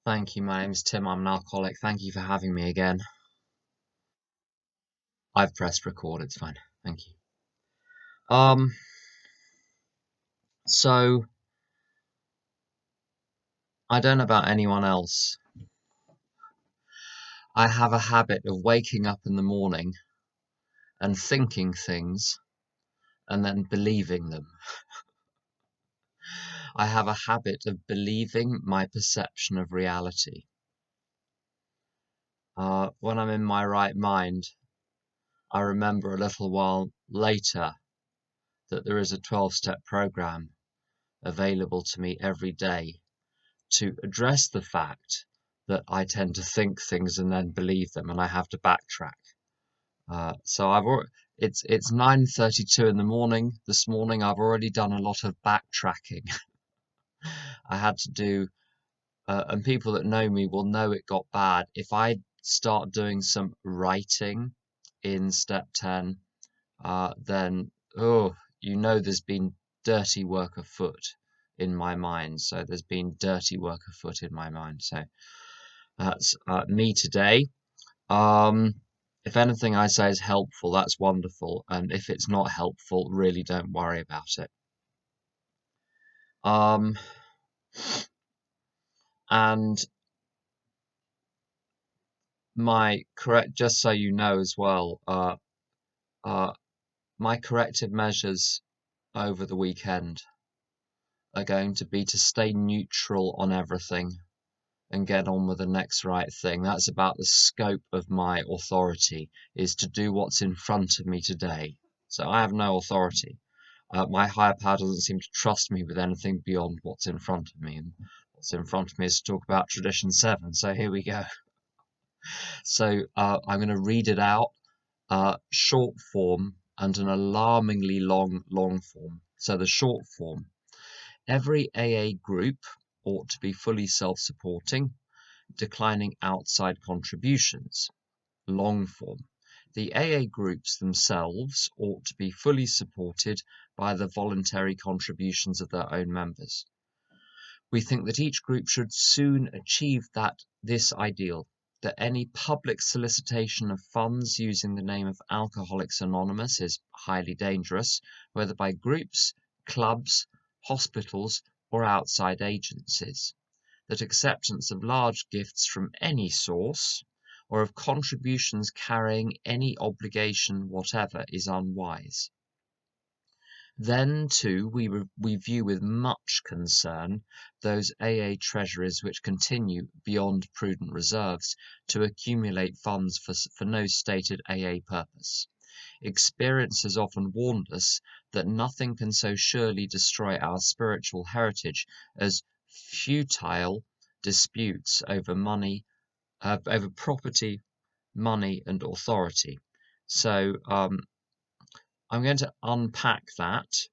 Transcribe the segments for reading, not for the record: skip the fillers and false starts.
Thank you. My name's Tim. I'm an alcoholic. Thank you for having me again. I've pressed record. It's fine. Thank you. Um, so I don't know about anyone else. I have a habit of waking up in the morning and thinking things and then believing them. I have a habit of believing my perception of reality. When I'm in my right mind, I remember a little while later that there is a 12-step program available to me every day to address the fact that I tend to think things and then believe them, and I have to backtrack. So it's 9:32 in the morning. This morning I've already done a lot of backtracking. I had to do, and people that know me will know it got bad. If I start doing some writing in step 10, then there's been dirty work afoot in my mind. So there's been dirty work afoot in my mind. So that's me today. Um, if anything I say is helpful, that's wonderful. And if it's not helpful, really don't worry about it. Um, and just so you know as well, uh, my corrective measures over the weekend are going to be to stay neutral on everything and get on with the next right thing. That's about the scope of my authority, is to do what's in front of me today. So I have no authority. My higher power doesn't seem to trust me with anything beyond what's in front of me. And what's in front of me is to talk about Tradition 7. So here we go. So I'm going to read it out, short form and an alarmingly long form. So the short form. Every AA group ought to be fully self-supporting, declining outside contributions. Long form. The AA groups themselves ought to be fully supported by the voluntary contributions of their own members. We think that each group should soon achieve this ideal, that any public solicitation of funds using the name of Alcoholics Anonymous is highly dangerous, whether by groups, clubs, hospitals, or outside agencies. That acceptance of large gifts from any source, or of contributions carrying any obligation whatever, is unwise. Then, too, we view with much concern those AA treasuries which continue, beyond prudent reserves, to accumulate funds for no stated AA purpose. Experience has often warned us that nothing can so surely destroy our spiritual heritage as futile disputes over over property, money, and authority. So I'm going to unpack that,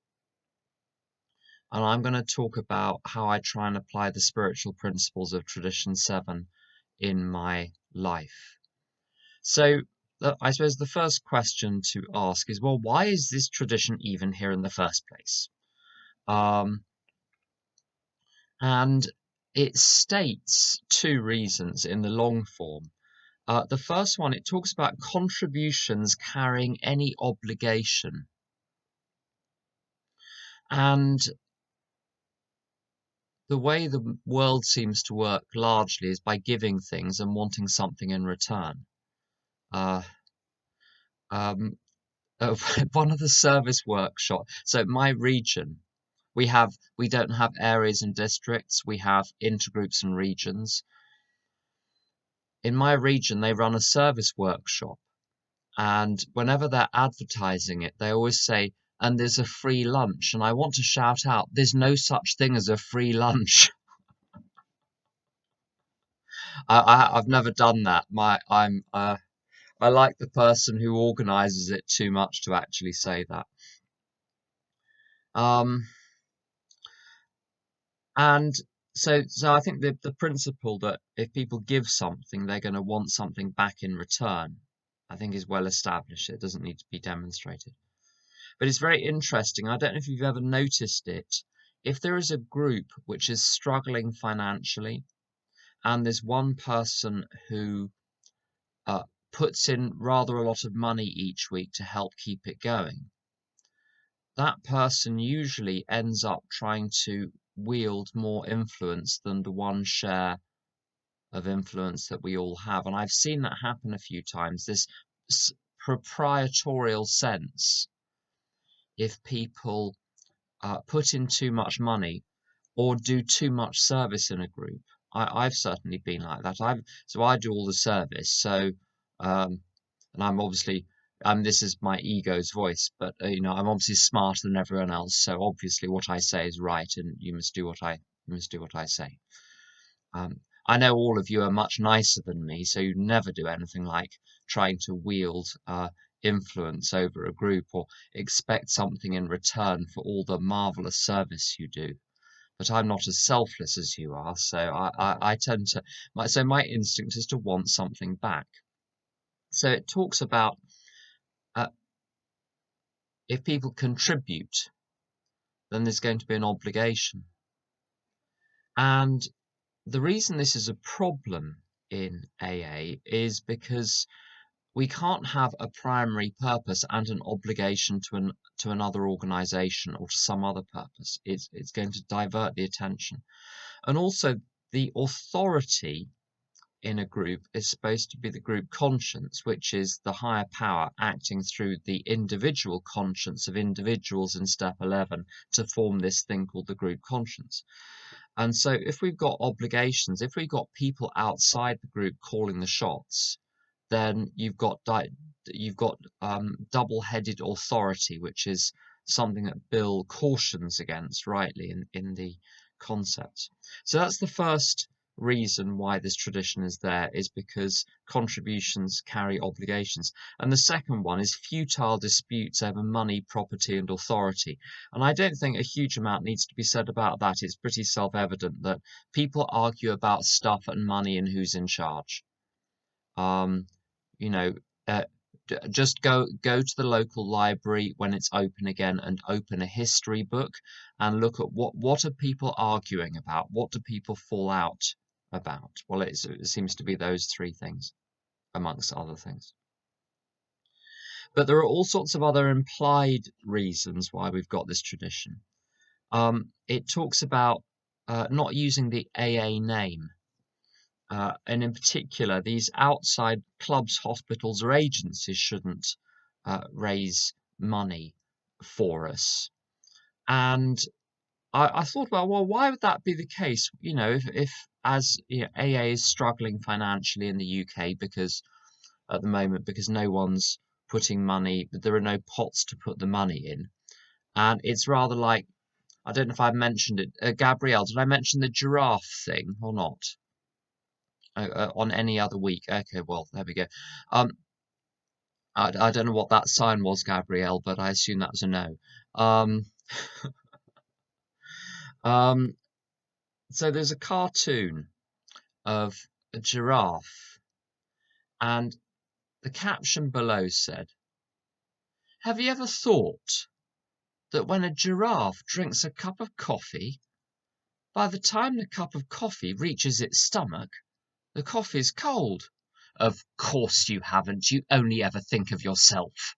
and I'm going to talk about how I try and apply the spiritual principles of Tradition 7 in my life. So I suppose the first question to ask is, well, why is this tradition even here in the first place? And it states two reasons in the long form. The first one, it talks about contributions carrying any obligation. And the way the world seems to work largely is by giving things and wanting something in return. Uh, um, One of the service workshop. So my region, we don't have areas and districts. We have intergroups and regions. In my region, they run a service workshop, and whenever they're advertising it, they always say, "And there's a free lunch." And I want to shout out, "There's no such thing as a free lunch." I've never done that. I like the person who organises it too much to actually say that. Um, and so I think the principle that if people give something, they're going to want something back in return, I think is well established. It doesn't need to be demonstrated. But it's very interesting. I don't know if you've ever noticed it. If there is a group which is struggling financially, and there's one person who puts in rather a lot of money each week to help keep it going, that person usually ends up trying to wield more influence than the one share of influence that we all have. And I've seen that happen a few times, this proprietorial sense. If people put in too much money or do too much service in a group, I've certainly been like that. So I do all the service. So and I'm obviously this is my ego's voice, but I'm obviously smarter than everyone else. So obviously what I say is right, and you must do what I say. I know all of you are much nicer than me, so you never do anything like trying to wield influence over a group or expect something in return for all the marvelous service you do. But I'm not as selfless as you are, so I tend to my instinct is to want something back. So it talks about uh, if people contribute, then there's going to be an obligation. And the reason this is a problem in AA is because we can't have a primary purpose and an obligation to another organization or to some other purpose. It's going to divert the attention. And also the authority in a group is supposed to be the group conscience, which is the higher power acting through the individual conscience of individuals in step 11 to form this thing called the group conscience. And so if we've got obligations, if we've got people outside the group calling the shots, then you've got double-headed authority, which is something that Bill cautions against rightly in the concept. So that's the first reason why this tradition is there, is because contributions carry obligations. And the second one is futile disputes over money, property, and authority. And I don't think a huge amount needs to be said about that. It's pretty self-evident that people argue about stuff and money and who's in charge. Um, you know, uh, just go to the local library when it's open again and open a history book and look at what are people arguing about? What do people fall out about? Well, it seems to be those three things, amongst other things. But there are all sorts of other implied reasons why we've got this tradition. It talks about not using the AA name. And in particular, these outside clubs, hospitals, or agencies shouldn't raise money for us. And I thought, well, why would that be the case? If as AA is struggling financially in the UK because at the moment, because no one's putting money, there are no pots to put the money in, and it's rather like, I don't know if I mentioned it, Gabrielle, did I mention the giraffe thing or not? On any other week. Okay, well, there we go. I don't know what that sign was, Gabrielle, but I assume that was a no. Um, um, so there's a cartoon of a giraffe, and the caption below said, "Have you ever thought that when a giraffe drinks a cup of coffee, by the time the cup of coffee reaches its stomach, the coffee's cold?" Of course you haven't. You only ever think of yourself.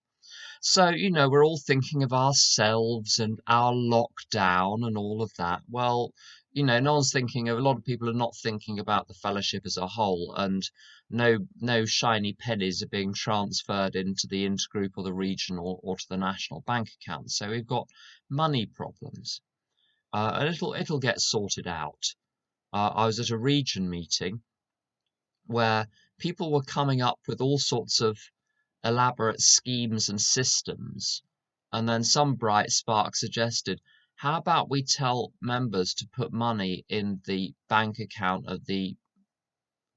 So, we're all thinking of ourselves and our lockdown and all of that. Well, no one's thinking of, a lot of people are not thinking about the fellowship as a whole, and no shiny pennies are being transferred into the intergroup or the regional or to the national bank account. So we've got money problems. And it'll get sorted out. I was at a region meeting where people were coming up with all sorts of elaborate schemes and systems. And then some bright spark suggested, how about we tell members to put money in the bank account of the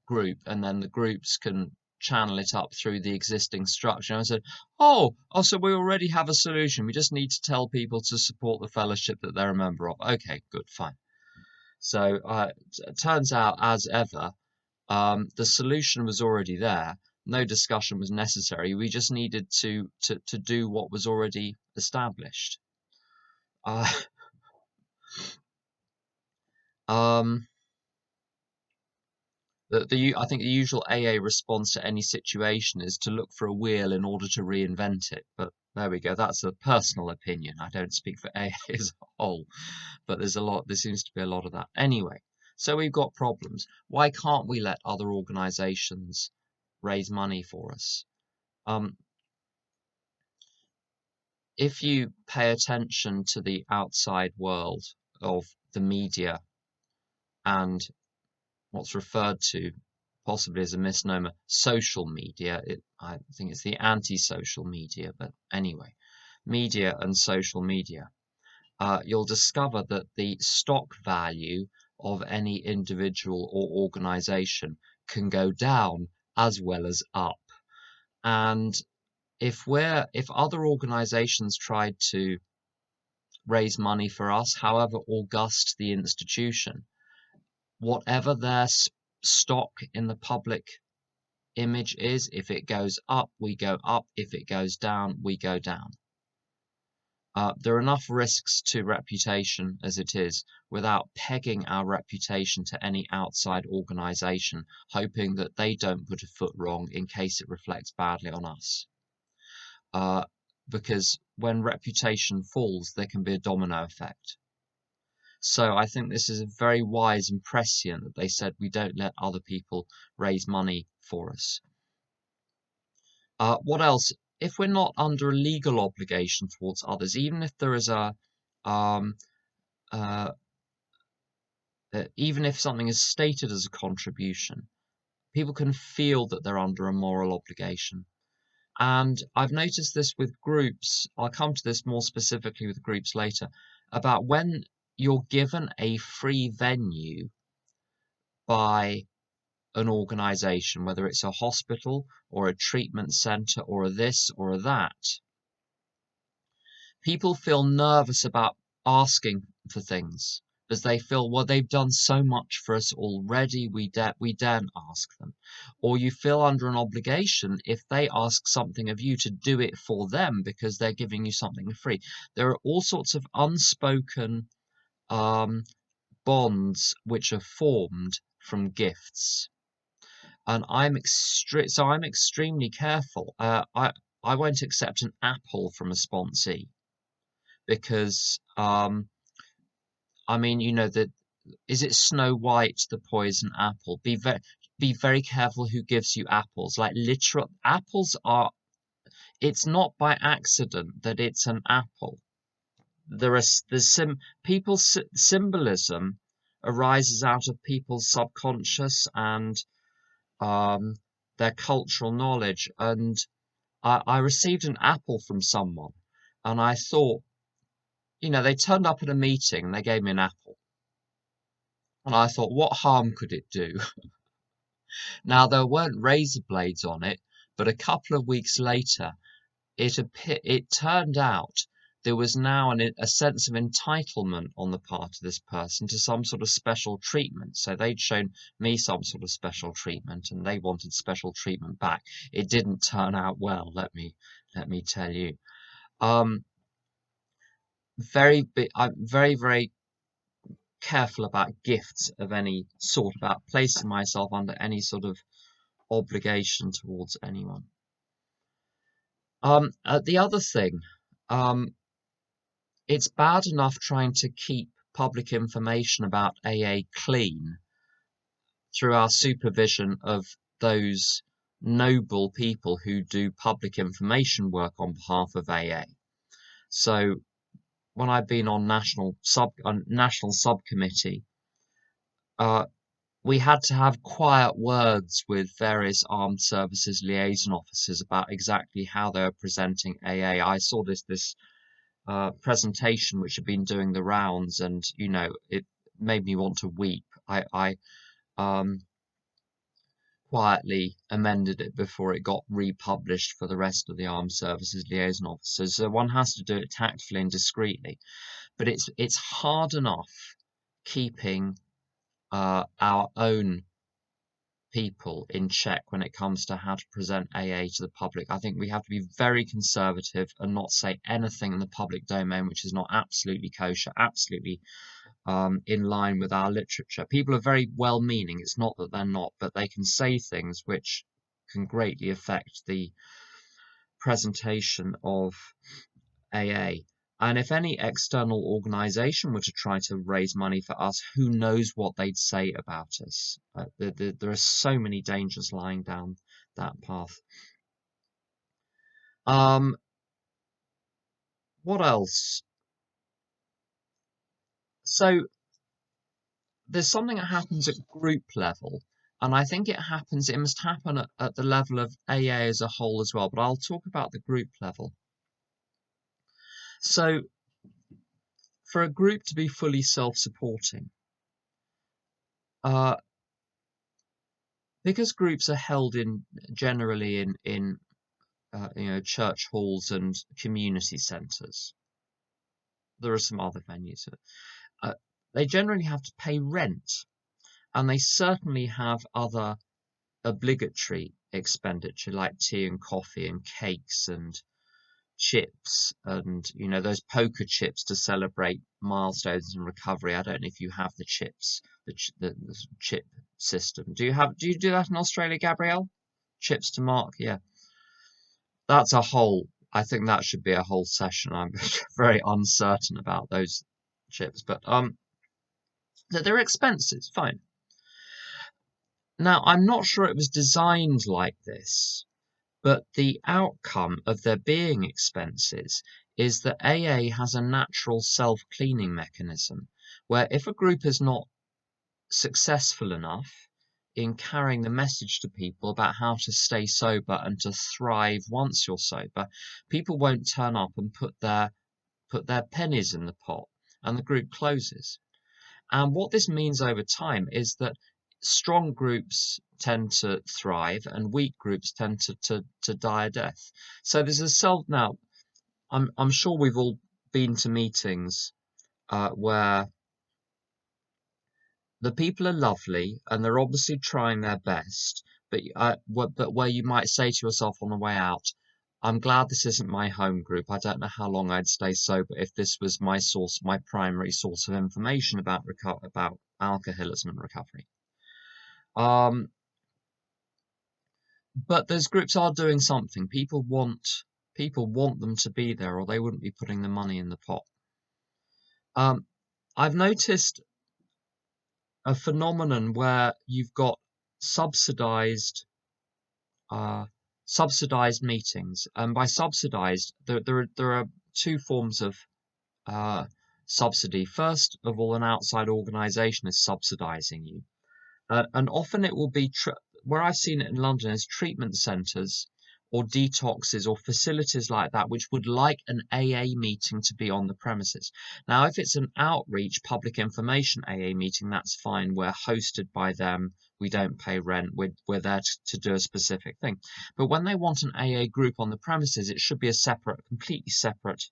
group, and then the groups can channel it up through the existing structure. And I said, so we already have a solution. We just need to tell people to support the fellowship that they're a member of. Okay, good, fine. So it turns out, as ever, the solution was already there. No discussion was necessary. We just needed to do what was already established. Uh, um, I think the usual AA response to any situation is to look for a wheel in order to reinvent it. But there we go. That's a personal opinion. I don't speak for AA as a whole, but there seems to be a lot of that. Anyway, so we've got problems. Why can't we let other organizations raise money for us? If you pay attention to the outside world of the media and what's referred to possibly as a misnomer, social media. I think it's the anti-social media, but anyway, media and social media. You'll discover that the stock value of any individual or organization can go down as well as up. And if other organizations tried to raise money for us, however august the institution, whatever their stock in the public image is, if it goes up, we go up. If it goes down, we go down. There are enough risks to reputation as it is without pegging our reputation to any outside organization, hoping that they don't put a foot wrong in case it reflects badly on us. Because when reputation falls, there can be a domino effect. So I think this is a very wise and prescient that they said we don't let other people raise money for us. What else? If we're not under a legal obligation towards others, even if there is even if something is stated as a contribution, people can feel that they're under a moral obligation. And I've noticed this with groups. I'll come to this more specifically with groups later, about when you're given a free venue by an organization, whether it's a hospital or a treatment center or a this or a that, people feel nervous about asking for things because they feel, well, they've done so much for us already, we daren't ask them. Or you feel under an obligation if they ask something of you to do it for them because they're giving you something free. There are all sorts of unspoken bonds which are formed from gifts. And I'm extremely careful. I won't accept an apple from a sponsee because I mean, is it Snow White, the poison apple? Be very careful who gives you apples. Like literal apples are. It's not by accident that it's an apple. People's symbolism arises out of people's subconscious and their cultural knowledge. And I received an apple from someone, and I thought, they turned up at a meeting and they gave me an apple. And I thought, what harm could it do? Now, there weren't razor blades on it, but a couple of weeks later, it turned out there was now a sense of entitlement on the part of this person to some sort of special treatment. So they'd shown me some sort of special treatment, and they wanted special treatment back. It didn't turn out well, let me tell you. I'm very, very careful about gifts of any sort, about placing myself under any sort of obligation towards anyone. The other thing, it's bad enough trying to keep public information about AA clean through our supervision of those noble people who do public information work on behalf of AA. So when I've been on national subcommittee, we had to have quiet words with various armed services liaison officers about exactly how they were presenting AA. I saw this presentation which had been doing the rounds, and it made me want to weep. I quietly amended it before it got republished for the rest of the armed services liaison officers. So one has to do it tactfully and discreetly, but it's hard enough keeping our own people in check when it comes to how to present AA to the public. I think we have to be very conservative and not say anything in the public domain which is not absolutely kosher, absolutely in line with our literature. People are very well-meaning. It's not that they're not, but they can say things which can greatly affect the presentation of AA. And if any external organization were to try to raise money for us, who knows what they'd say about us? There are so many dangers lying down that path. What else? So there's something that happens at group level, and I think it must happen at the level of AA as a whole as well, but I'll talk about the group level. So for a group to be fully self-supporting, because groups are held generally in church halls and community centres. There are some other venues. They generally have to pay rent, and they certainly have other obligatory expenditure like tea and coffee and cakes and chips and those poker chips to celebrate milestones in recovery. I don't know if you have the chips, the chip system. Do you do that in Australia, Gabrielle? Chips to mark, yeah. I think that should be a whole session. I'm very uncertain about those chips, but they're expenses, fine. Now, I'm not sure it was designed like this, but the outcome of there being expenses is that AA has a natural self-cleaning mechanism where if a group is not successful enough in carrying the message to people about how to stay sober and to thrive once you're sober, people won't turn up and put their pennies in the pot, and the group closes. And what this means over time is that strong groups tend to thrive and weak groups tend to die a death. So there's now I'm sure we've all been to meetings where the people are lovely and they're obviously trying their best, but where you might say to yourself on the way out, I'm glad this isn't my home group. I don't know how long I'd stay sober if this was my primary source of information about alcoholism and recovery. But those groups are doing something. People want them to be there, or they wouldn't be putting the money in the pot. I've noticed a phenomenon where you've got subsidized meetings, and by subsidized, there are two forms of subsidy. First of all, an outside organization is subsidizing you, and often it will be where I've seen it in London is treatment centres or detoxes or facilities like that, which would like an AA meeting to be on the premises. Now, if it's an outreach public information AA meeting, that's fine. We're hosted by them. We don't pay rent. We're there to do a specific thing. But when they want an AA group on the premises, it should be a completely separate,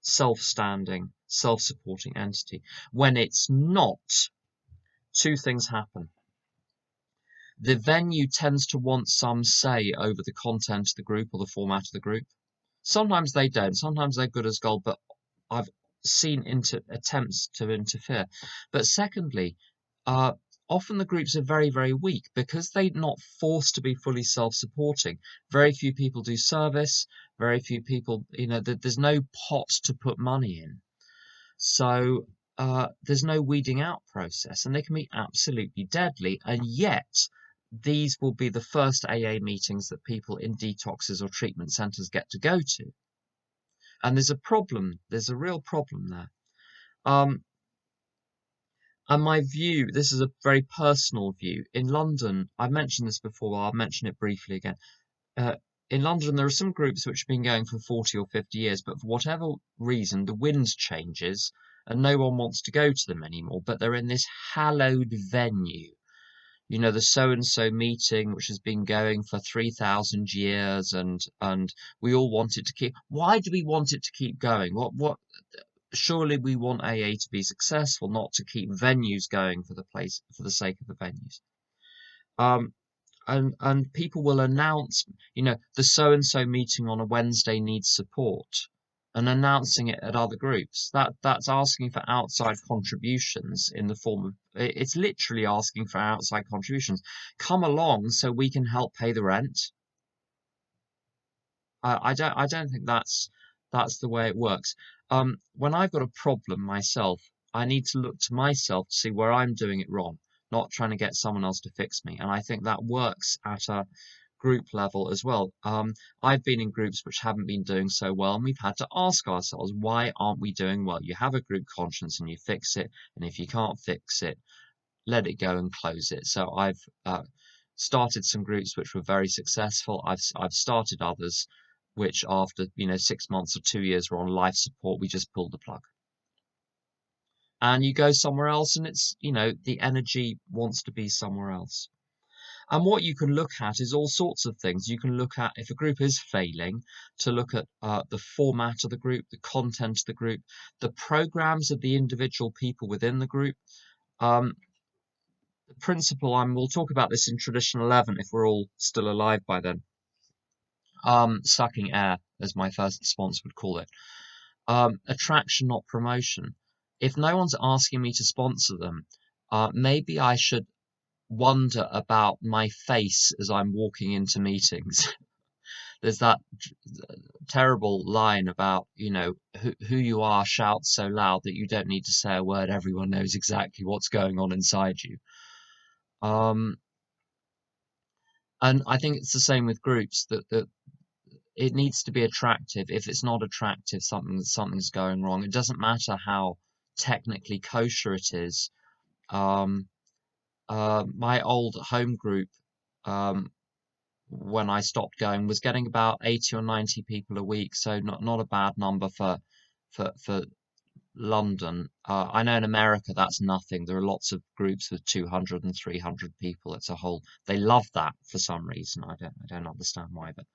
self-standing, self-supporting entity. When it's not, two things happen. The venue tends to want some say over the content of the group or the format of the group. Sometimes they don't. Sometimes they're good as gold, but I've seen attempts to interfere. But secondly, often the groups are very, very weak because they're not forced to be fully self-supporting. Very few people do service. Very few people, there's no pot to put money in. So there's no weeding out process, and they can be absolutely deadly. And yet, these will be the first AA meetings that people in detoxes or treatment centres get to go to. And there's a problem. There's a real problem there. And my view, this is a very personal view. In London, I've mentioned this before, I'll mention it briefly again. In London, there are some groups which have been going for 40 or 50 years, but for whatever reason, the wind changes and no one wants to go to them anymore. But they're in this hallowed venue. The so-and-so meeting, which has been going for 3,000 years, and we all want it to keep. Why do we want it to keep going? Surely we want AA to be successful, not to keep venues going for the sake of the venues. And people will announce, the so-and-so meeting on a Wednesday needs support. and announcing it at other groups. That's asking for outside contributions in the form of it's literally asking for outside contributions. Come along so we can help pay the rent. I don't think that's the way it works. When I've got a problem myself, I need to look to myself to see where I'm doing it wrong, not trying to get someone else to fix me. And I think that works at a group level as well. I've been in groups which haven't been doing so well, and we've had to ask ourselves, why aren't we doing well? You have a group conscience and you fix it, and if you can't fix it, let it go and close it. So I've started some groups which were very successful. I've started others which after 6 months or 2 years were on life support. We just pulled the plug. And you go somewhere else, and it's the energy wants to be somewhere else. And what you can look at is all sorts of things. You can look at, if a group is failing, to look at the format of the group, the content of the group, the programs of the individual people within the group. The principle, we'll talk about this in Tradition 11 if we're all still alive by then. Sucking air, as my first sponsor would call it. Attraction, not promotion. If no one's asking me to sponsor them, maybe I should wonder about my face as I'm walking into meetings. There's that terrible line about, who you are shouts so loud that you don't need to say a word. Everyone knows exactly what's going on inside you. And I think it's the same with groups, that it needs to be attractive. If it's not attractive, something's going wrong. It doesn't matter how technically kosher it is. My old home group, when I stopped going, was getting about 80 or 90 people a week, so not a bad number for London. I know in America that's nothing. There are lots of groups with 200 and 300 people. It's a whole. They love that for some reason. I don't understand why, but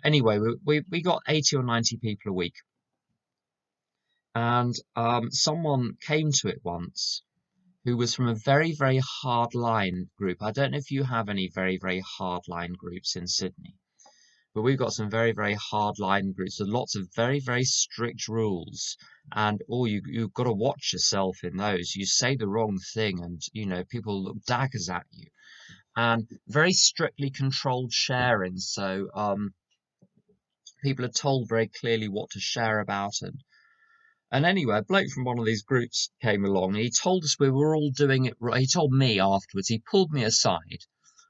anyway, we got 80 or 90 people a week, and someone came to it once who was from a very, very hard line group. I don't know if you have any very, very hard line groups in Sydney, but we've got some very, very hard line groups with lots of very, very strict rules. And you've got to watch yourself in those. You say the wrong thing, and people look daggers at you. And very strictly controlled sharing. So people are told very clearly what to share about. And anyway, a bloke from one of these groups came along, and he told us we were all doing it right. He told me afterwards. He pulled me aside.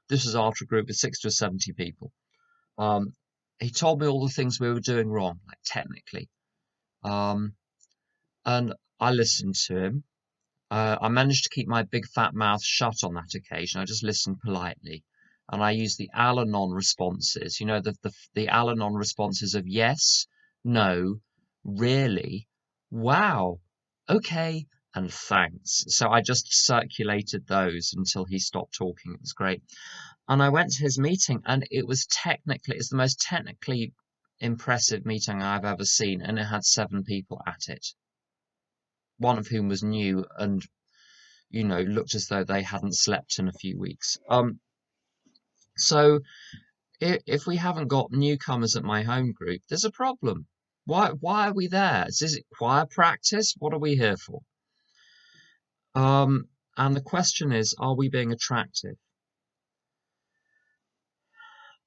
This was after a group of 60 or 70 people. He told me all the things we were doing wrong, like technically. And I listened to him. I managed to keep my big fat mouth shut on that occasion. I just listened politely. And I used the Al-Anon responses. The Al-Anon responses of yes, no, really, wow, okay, and thanks. So I just circulated those until he stopped talking. It was great. And I went to his meeting, and it's the most technically impressive meeting I've ever seen, and it had 7 people at it. One of whom was new and, looked as though they hadn't slept in a few weeks. So if we haven't got newcomers at my home group, there's a problem. Why are we there? Is it choir practice? What are we here for? And the question is, are we being attractive?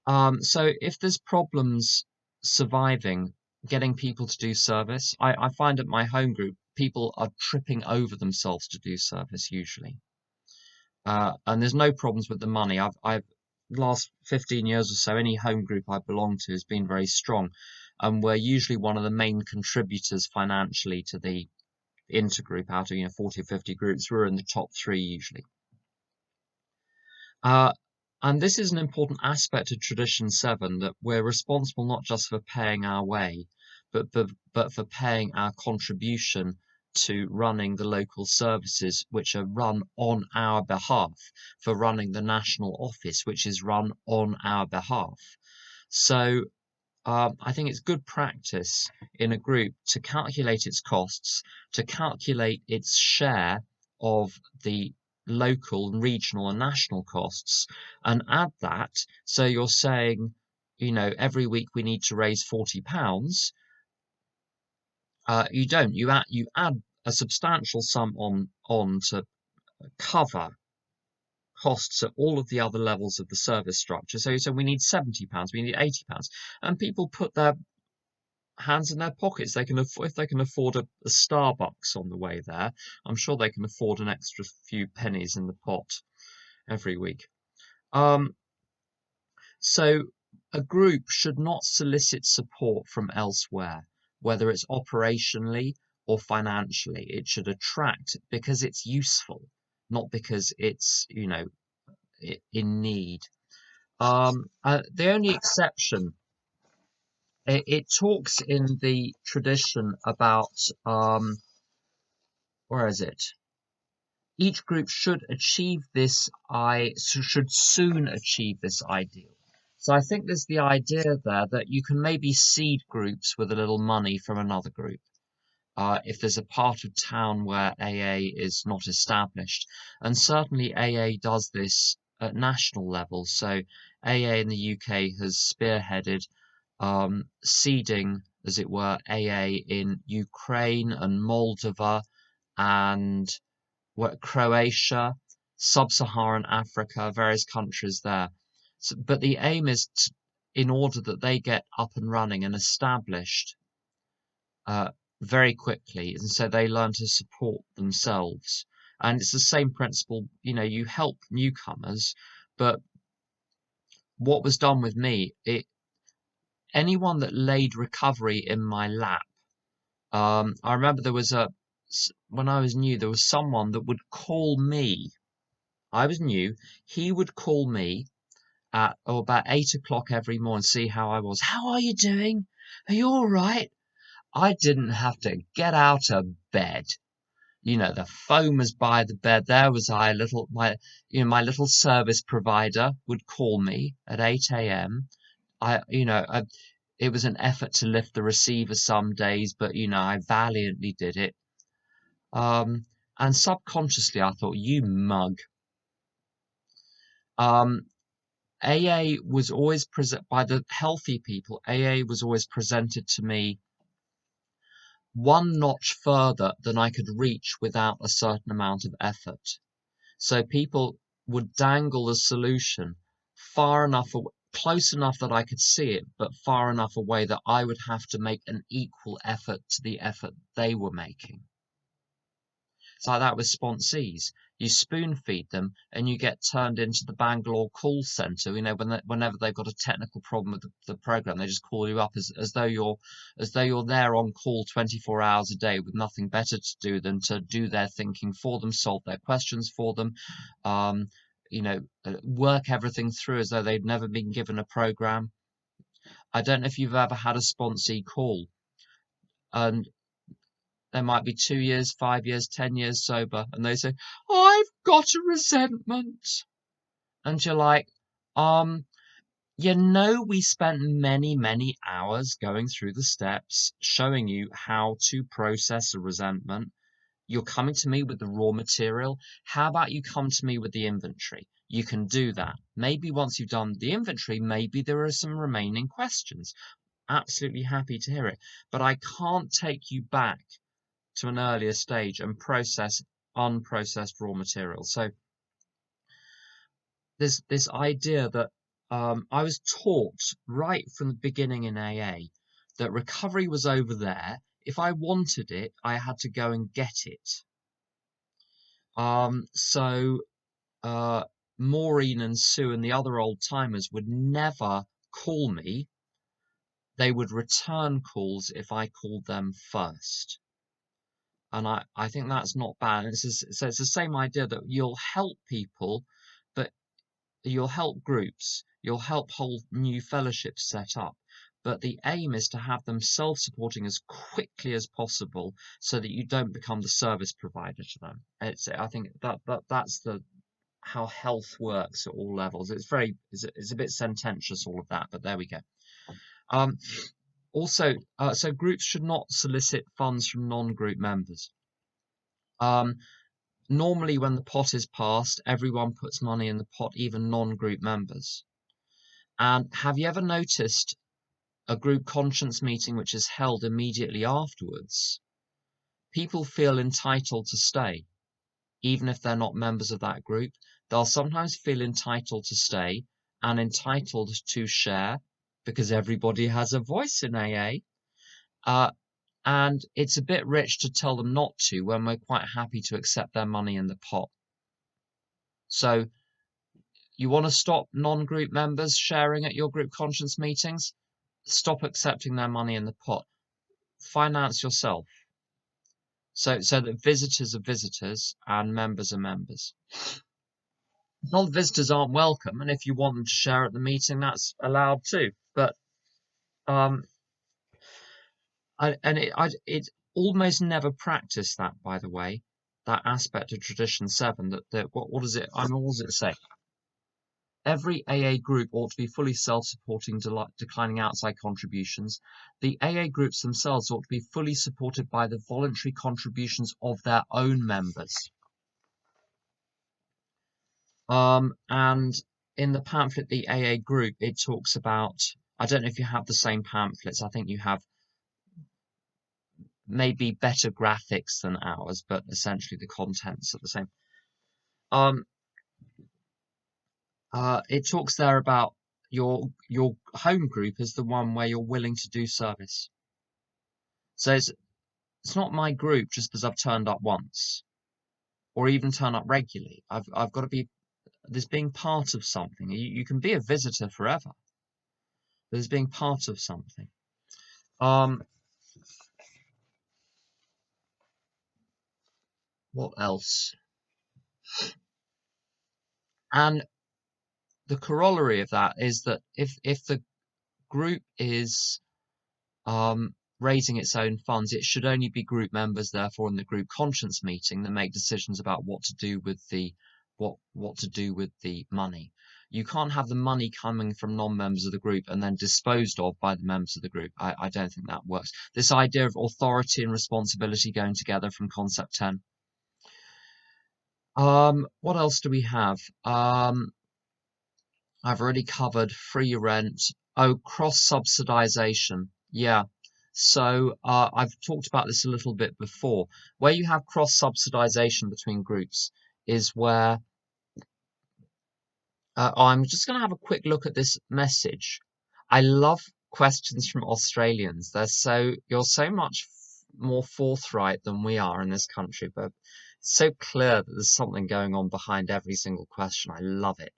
So if there's problems surviving, getting people to do service, I find at my home group, people are tripping over themselves to do service usually. And there's no problems with the money. I've last 15 years or so, any home group I belong to has been very strong. And we're usually one of the main contributors financially to the intergroup. Out of 40 or 50 groups, we're in the top 3 usually. And this is an important aspect of Tradition 7, that we're responsible not just for paying our way, but for paying our contribution to running the local services which are run on our behalf, for running the national office which is run on our behalf. So I think it's good practice in a group to calculate its costs, to calculate its share of the local and regional and national costs, and add that. So you're saying, every week we need to raise £40. You don't. You add a substantial sum on to cover costs at all of the other levels of the service structure. So we need £70, we need £80, and people put their hands in their pockets. They can afford, if they can afford a Starbucks on the way there, I'm sure they can afford an extra few pennies in the pot every week. Um, so a group should not solicit support from elsewhere, whether it's operationally or financially. It should attract because it's useful, not because it's, in need. The only exception, it talks in the tradition about, where is it? Each group should achieve this, should soon achieve this ideal. So I think there's the idea there that you can maybe seed groups with a little money from another group. If there's a part of town where AA is not established, and certainly AA does this at national level. So AA in the UK has spearheaded seeding, as it were, AA in Ukraine and Moldova and Croatia, Sub-Saharan Africa, various countries there. So, but the aim is in order that they get up and running and established uh, very quickly, and so they learn to support themselves. And it's the same principle, you help newcomers, but what was done with me, anyone that laid recovery in my lap. I remember when I was new, there was someone that would call me. I was new. He would call me at about 8 o'clock every morning, see how I was. How are you doing? Are you all right? I didn't have to get out of bed. The phone was by the bed. There was my little service provider would call me at 8 a.m. It was an effort to lift the receiver some days, but I valiantly did it. And subconsciously I thought, you mug. AA was always by the healthy people. AA was always presented to me one notch further than I could reach without a certain amount of effort. So people would dangle the solution far enough, close enough that I could see it, but far enough away that I would have to make an equal effort to the effort they were making. It's like that with sponsees. You spoon feed them and you get turned into the Bangalore call centre. Whenever they've got a technical problem with the program, they just call you up as though you're there on call 24 hours a day with nothing better to do than to do their thinking for them, solve their questions for them, work everything through as though they'd never been given a program. I don't know if you've ever had a sponsee call, and they might be 2 years, 5 years, 10 years sober, and they say, I've got a resentment. And you're like, we spent many, many hours going through the steps, showing you how to process a resentment. You're coming to me with the raw material. How about you come to me with the inventory? You can do that. Maybe once you've done the inventory, maybe there are some remaining questions. Absolutely happy to hear it. But I can't take you back to an earlier stage and process unprocessed raw material. So there's this idea that I was taught right from the beginning in AA that recovery was over there. If I wanted it, I had to go and get it. Maureen and Sue and the other old timers would never call me. They would return calls if I called them first. And I think that's not bad. So it's the same idea that you'll help people, but you'll help groups, you'll help whole new fellowships set up. But the aim is to have them self-supporting as quickly as possible so that you don't become the service provider to them. I think that's how health works at all levels. It's a bit sententious, all of that, but there we go. Also, so groups should not solicit funds from non-group members. Normally when the pot is passed, everyone puts money in the pot, even non-group members. And have you ever noticed a group conscience meeting which is held immediately afterwards, people feel entitled to stay, even if they're not members of that group. They'll sometimes feel entitled to stay and entitled to share because everybody has a voice in AA. And it's a bit rich to tell them not to when we're quite happy to accept their money in the pot. So you want to stop non-group members sharing at your group conscience meetings? Stop accepting their money in the pot. Finance yourself. So that visitors are visitors and members are members. Non-visitors aren't welcome, and if you want them to share at the meeting, that's allowed too. But it almost never practiced that, by the way, that aspect of Tradition 7. What does it say? Every AA group ought to be fully self-supporting, declining outside contributions. The AA groups themselves ought to be fully supported by the voluntary contributions of their own members. And in the pamphlet, the AA group, it talks about, I don't know if you have the same pamphlets. I think you have maybe better graphics than ours, but essentially the contents are the same. It talks there about your home group as the one where you're willing to do service. So it's not my group just because I've turned up once, or even turn up regularly. I've got to be, there's being part of something. You can be a visitor forever. There's being part of something. What else? And the corollary of that is that if the group is raising its own funds, it should only be group members, therefore, in the group conscience meeting that make decisions about what to do with the money. You can't have the money coming from non-members of the group and then disposed of by the members of the group. I don't think that works. This idea of authority and responsibility going together from concept 10. What else do we have? I've already covered free rent. Oh, cross-subsidization. Yeah. So I've talked about this a little bit before. Where you have cross-subsidization between groups is where I'm just going to have a quick look at this message. I love questions from Australians. You're so much more forthright than we are in this country, but it's so clear that there's something going on behind every single question. I love it.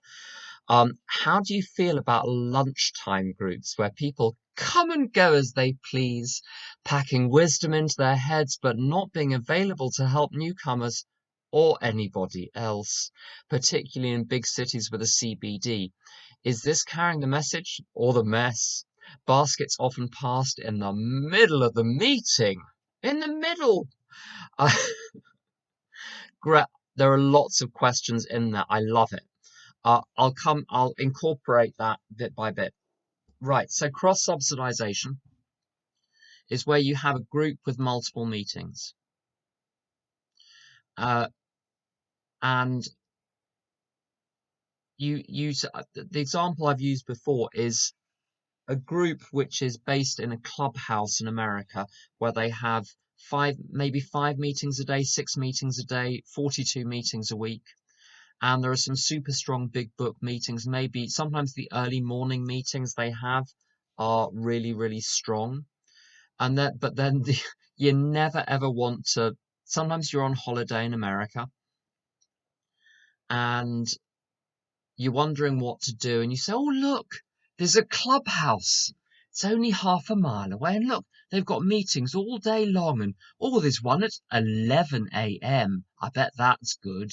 How do you feel about lunchtime groups where people come and go as they please, packing wisdom into their heads, but not being available to help newcomers or anybody else, particularly in big cities with a CBD? Is this carrying the message or the mess? Baskets often passed in the middle of the meeting. In the middle! There are lots of questions in there. I love it. I'll incorporate that bit by bit. Right, so cross-subsidization is where you have a group with multiple meetings. And you use, the example I've used before is a group which is based in a clubhouse in America where they have maybe 5 meetings a day, 6 meetings a day, 42 meetings a week. And there are some super strong big book meetings. Maybe sometimes the early morning meetings they have are really, really strong. But then you never ever want to. Sometimes you're on holiday in America and you're wondering what to do, and you say, "Oh, look, there's a clubhouse. It's only half a mile away, and look, they've got meetings all day long, and oh, there's one at 11 a.m. I bet that's good."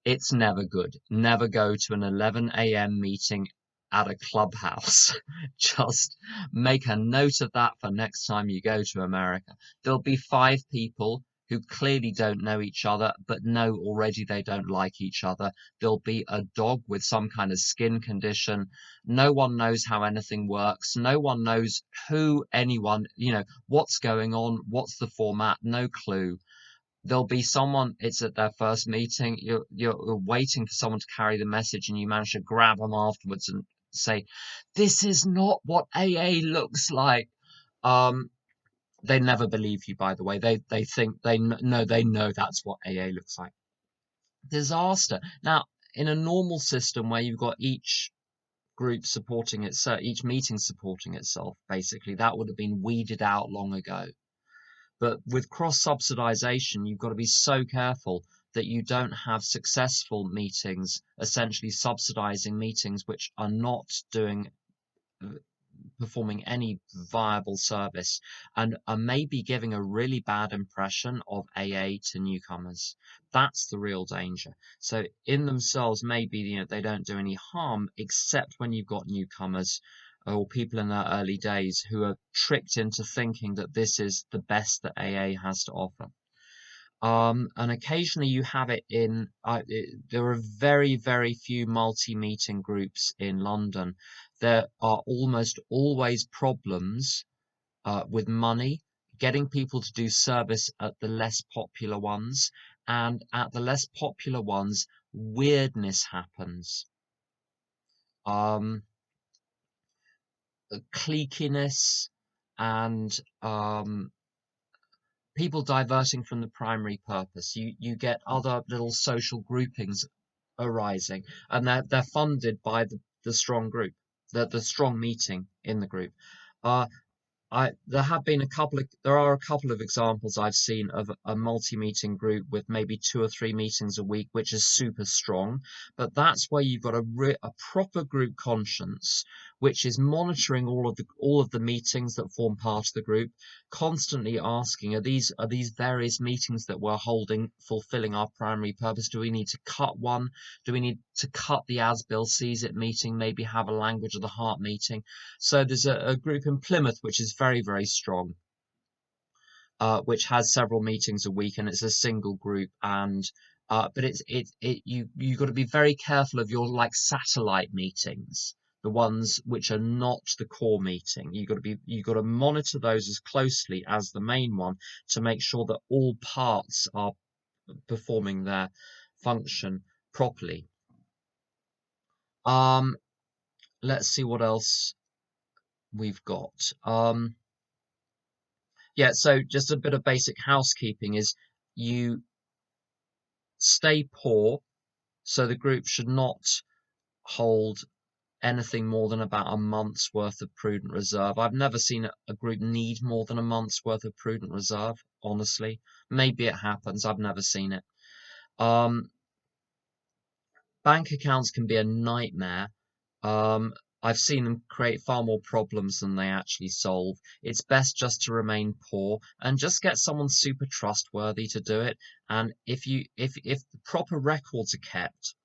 It's never good. Never go to an 11 a.m. meeting at a clubhouse. Just make a note of that for next time you go to America. There'll be 5 people who clearly don't know each other, but know already they don't like each other. There'll be a dog with some kind of skin condition. No one knows how anything works. No one knows what's going on, what's the format, no clue. There'll be someone, it's at their first meeting, you're waiting for someone to carry the message and you manage to grab them afterwards and say, this is not what AA looks like. Um, they never believe you, by the way. They think they know that's what AA looks like. Disaster. Now, in a normal system where you've got each group supporting itself, each meeting supporting itself, basically, that would have been weeded out long ago. But with cross-subsidization, you've got to be so careful that you don't have successful meetings essentially subsidizing meetings which are not doing performing any viable service and are maybe giving a really bad impression of AA to newcomers. That's the real danger. So in themselves, maybe they don't do any harm, except when you've got newcomers or people in their early days who are tricked into thinking that this is the best that AA has to offer. And occasionally you have it in, there are very, very few multi-meeting groups in London. There are almost always problems with money, getting people to do service at the less popular ones, and at the less popular ones, weirdness happens. Cliqueiness and people diverting from the primary purpose. You get other little social groupings arising, and they're funded by the strong group, the strong meeting in the group. There are a couple of examples I've seen of a multi-meeting group with maybe 2 or 3 meetings a week, which is super strong. But that's where you've got a proper group conscience, which is monitoring all of the meetings that form part of the group, constantly asking, are these various meetings that we're holding fulfilling our primary purpose? Do we need to cut one? Do we need to cut the As Bill Sees It meeting? Maybe have a language of the heart meeting? So there's a group in Plymouth which is very, very strong, which has several meetings a week, and it's a single group. And but you got to be very careful of your like satellite meetings, the ones which are not the core meeting. You got to monitor those as closely as the main one to make sure that all parts are performing their function properly. Let's see what else we've got. Yeah, so just a bit of basic housekeeping is you stay poor, so the group should not hold anything more than about a month's worth of prudent reserve. I've never seen a group need more than a month's worth of prudent reserve, honestly. Maybe it happens, I've never seen it. Bank accounts can be a nightmare. I've seen them create far more problems than they actually solve. It's best just to remain poor and just get someone super trustworthy to do it. And if the proper records are kept,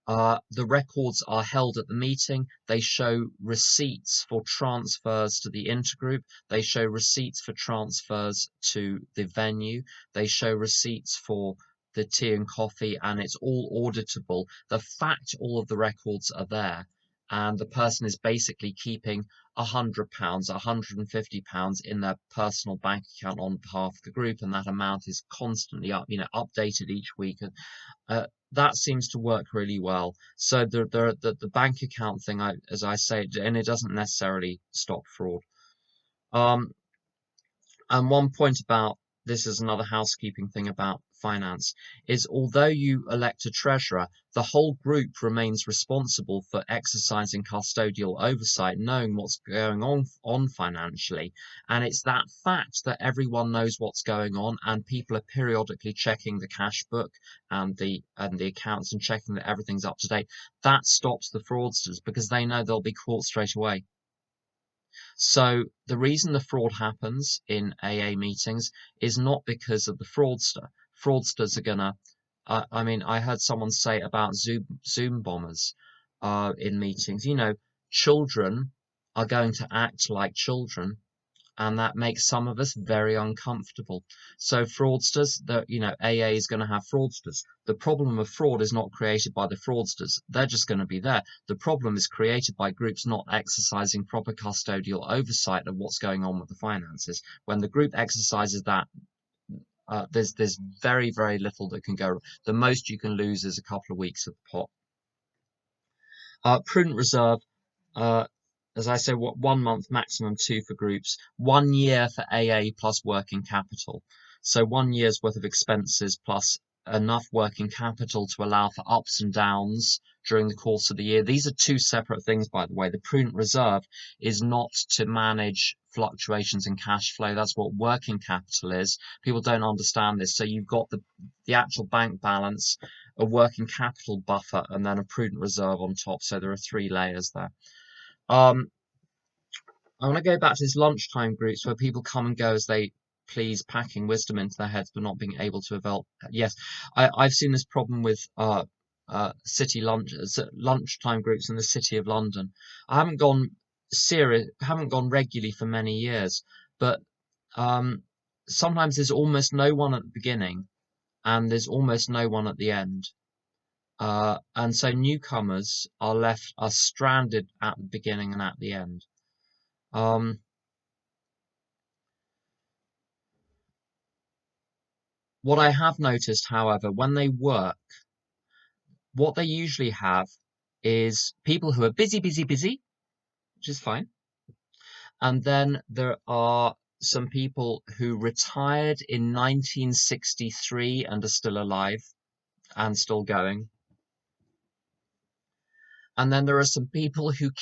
the records are held at the meeting. They show receipts for transfers to the intergroup. They show receipts for transfers to the venue. They show receipts for the tea and coffee, and it's all auditable. The fact all of the records are there, and the person is basically keeping £100, £150 in their personal bank account on behalf of the group, and that amount is constantly updated each week. That seems to work really well. So the bank account thing, as I say, and it doesn't necessarily stop fraud. And one point about this is another housekeeping thing about finance is although you elect a treasurer, the whole group remains responsible for exercising custodial oversight, knowing what's going on financially. And it's that fact that everyone knows what's going on and people are periodically checking the cash book and the accounts and checking that everything's up to date. That stops the fraudsters because they know they'll be caught straight away. So the reason the fraud happens in AA meetings is not because of the fraudster. Fraudsters are gonna, I heard someone say about Zoom bombers in meetings. Children are going to act like children, and that makes some of us very uncomfortable. So fraudsters, AA is going to have fraudsters. The problem of fraud is not created by the fraudsters. They're just going to be there. The problem is created by groups not exercising proper custodial oversight of what's going on with the finances. When the group exercises that, there's very, very little that can go wrong. The most you can lose is a couple of weeks of the pot. Prudent reserve, uh, as I say, what 1 month, maximum two for groups, 1 year for AA plus working capital. So 1 year's worth of expenses plus enough working capital to allow for ups and downs during the course of the year. These are two separate things, by the way. The prudent reserve is not to manage fluctuations in cash flow. That's what working capital is. People don't understand this. So you've got the actual bank balance, a working capital buffer, and then a prudent reserve on top. So there are three layers there. Um, I want to go back to these lunchtime groups where people come and go as they please, packing wisdom into their heads but not being able to avail. Yes, I've seen this problem with city lunchtime groups in the City of London. I haven't gone regularly for many years, but um, sometimes there's almost no one at the beginning and there's almost no one at the end. And so newcomers are stranded at the beginning and at the end. Um, what I have noticed, however, when they work, what they usually have is people who are busy, busy, busy, which is fine. And then there are some people who retired in 1963 and are still alive and still going. And then there are some people who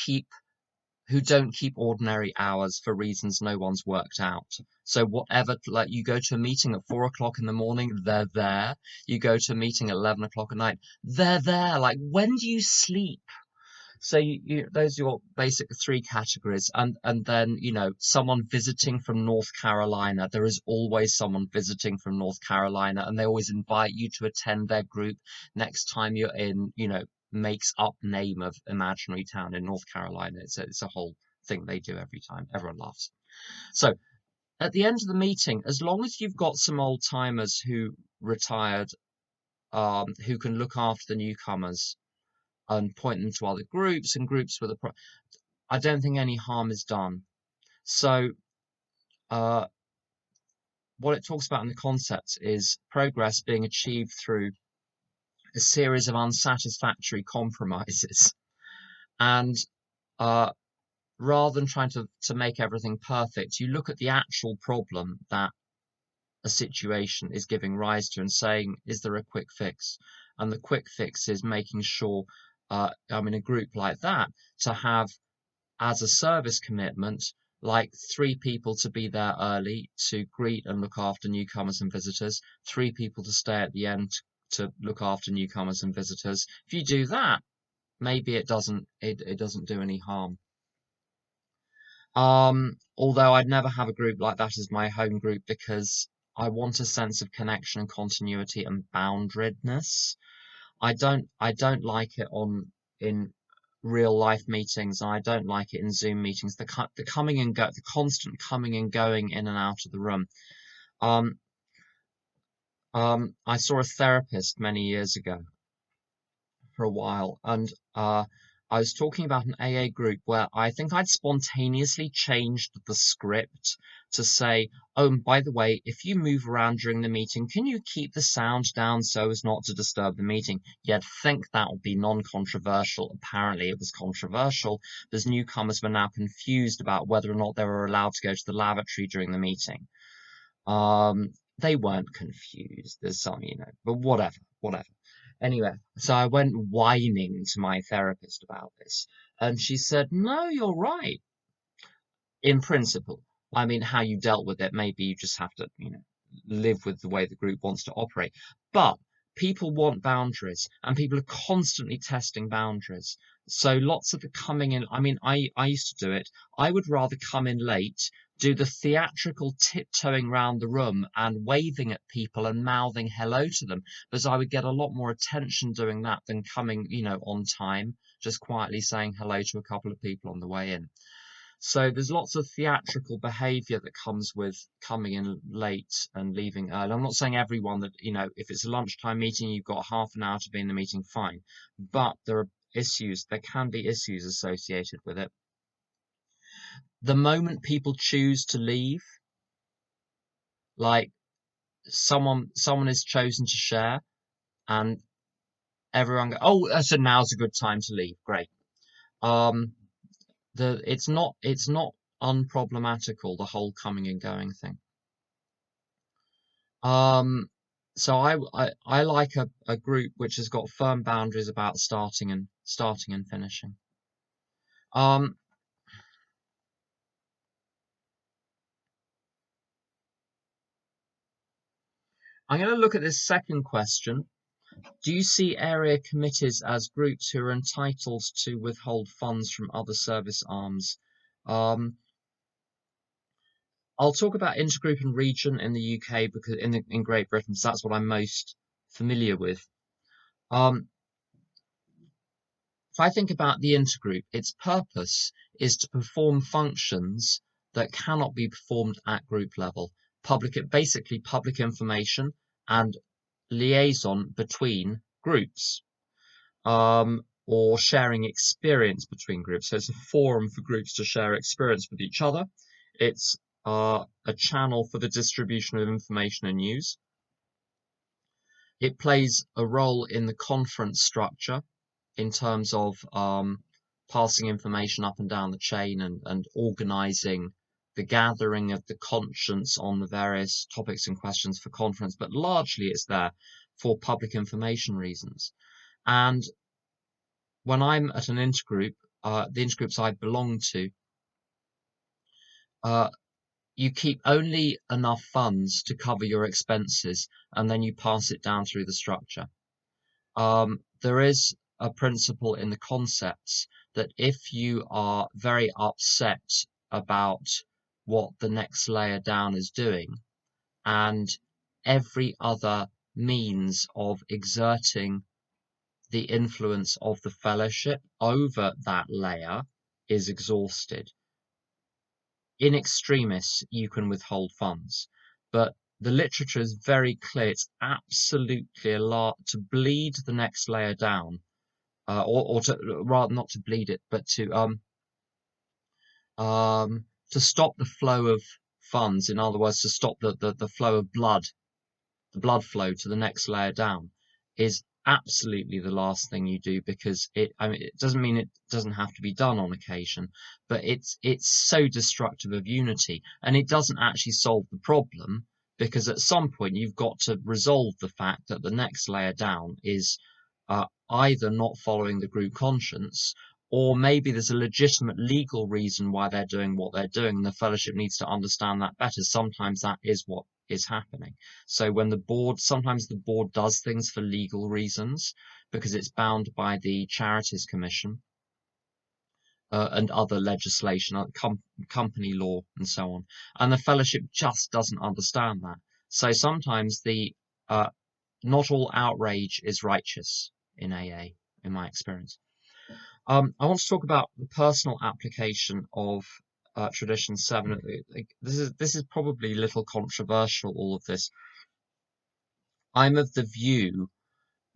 don't keep ordinary hours for reasons no one's worked out. So whatever, like you go to a meeting at 4 o'clock in the morning, they're there. You go to a meeting at 11 o'clock at night, they're there. Like, when do you sleep? So those are your basic three categories. And then, someone visiting from North Carolina. There is always someone visiting from North Carolina, and they always invite you to attend their group next time you're in, makes up name of imaginary town in North Carolina. It's a whole thing they do every time. Everyone laughs. So at the end of the meeting, as long as you've got some old timers who retired, who can look after the newcomers and point them to other groups and groups with I don't think any harm is done. So uh, what it talks about in the concept is progress being achieved through a series of unsatisfactory compromises. And uh, rather than trying to make everything perfect, you look at the actual problem that a situation is giving rise to and saying, is there a quick fix? And the quick fix is making sure, I'm in a group like that, to have as a service commitment, like 3 people to be there early to greet and look after newcomers and visitors, 3 people to stay at the end to look after newcomers and visitors. If you do that, maybe it doesn't do any harm. Although I'd never have a group like that as my home group because I want a sense of connection and continuity and boundedness. I don't like it in real life meetings, and I don't like it in Zoom meetings. The coming and go, the constant coming and going in and out of the room. Um, I saw a therapist many years ago for a while, and I was talking about an AA group where I think I'd spontaneously changed the script to say, oh, and by the way, if you move around during the meeting, can you keep the sound down so as not to disturb the meeting? You'd think that would be non-controversial. Apparently, it was controversial because newcomers were now confused about whether or not they were allowed to go to the lavatory during the meeting. They weren't confused. There's some, but whatever. Anyway, so I went whining to my therapist about this, and she said, "No, you're right. In principle, I mean, how you dealt with it, maybe you just have to, live with the way the group wants to operate. But people want boundaries, and people are constantly testing boundaries. So lots of the coming in, I mean, I used to do it. I would rather come in late, do the theatrical tiptoeing round the room and waving at people and mouthing hello to them, because I would get a lot more attention doing that than coming, on time, just quietly saying hello to a couple of people on the way in. So there's lots of theatrical behavior that comes with coming in late and leaving early. I'm not saying everyone that, if it's a lunchtime meeting, you've got half an hour to be in the meeting, fine. But there can be issues associated with it. The moment people choose to leave, like someone is chosen to share and everyone go, oh, so now's a good time to leave. Great. Um, it's not unproblematical, the whole coming and going thing. Um, so I like a group which has got firm boundaries about starting and finishing. Um, I'm going to look at this second question. Do you see area committees as groups who are entitled to withhold funds from other service arms? Um, I'll talk about intergroup and region in the UK because in Great Britain, because that's what I'm most familiar with. Um, if I think about the intergroup, its purpose is to perform functions that cannot be performed at group level. Basically public information and liaison between groups, or sharing experience between groups. So it's a forum for groups to share experience with each other. It's a channel for the distribution of information and news. It plays a role in the conference structure in terms of passing information up and down the chain and organizing the gathering of the conscience on the various topics and questions for conference, but largely it's there for public information reasons. And when I'm at an intergroup, the intergroups I belong to, uh, you keep only enough funds to cover your expenses, and then you pass it down through the structure. There is a principle in the concepts that if you are very upset about what the next layer down is doing, and every other means of exerting the influence of the fellowship over that layer is exhausted, in extremis, you can withhold funds. But the literature is very clear. It's absolutely a lot to bleed the next layer down, or to rather not to bleed it, but to stop the flow of funds. In other words, to stop the flow of blood, the blood flow to the next layer down, is absolutely the last thing you do, because it doesn't mean it doesn't have to be done on occasion, but it's so destructive of unity, and it doesn't actually solve the problem, because at some point you've got to resolve the fact that the next layer down is either not following the group conscience, or maybe there's a legitimate legal reason why they're doing what they're doing, and the fellowship needs to understand that better. Sometimes that is what is happening. So sometimes the board does things for legal reasons because it's bound by the Charities Commission, and other legislation, company law, and so on. And the fellowship just doesn't understand that. So sometimes uh, not all outrage is righteous in AA, in my experience. I want to talk about the personal application of Tradition 7. This is probably a little controversial, all of this. I'm of the view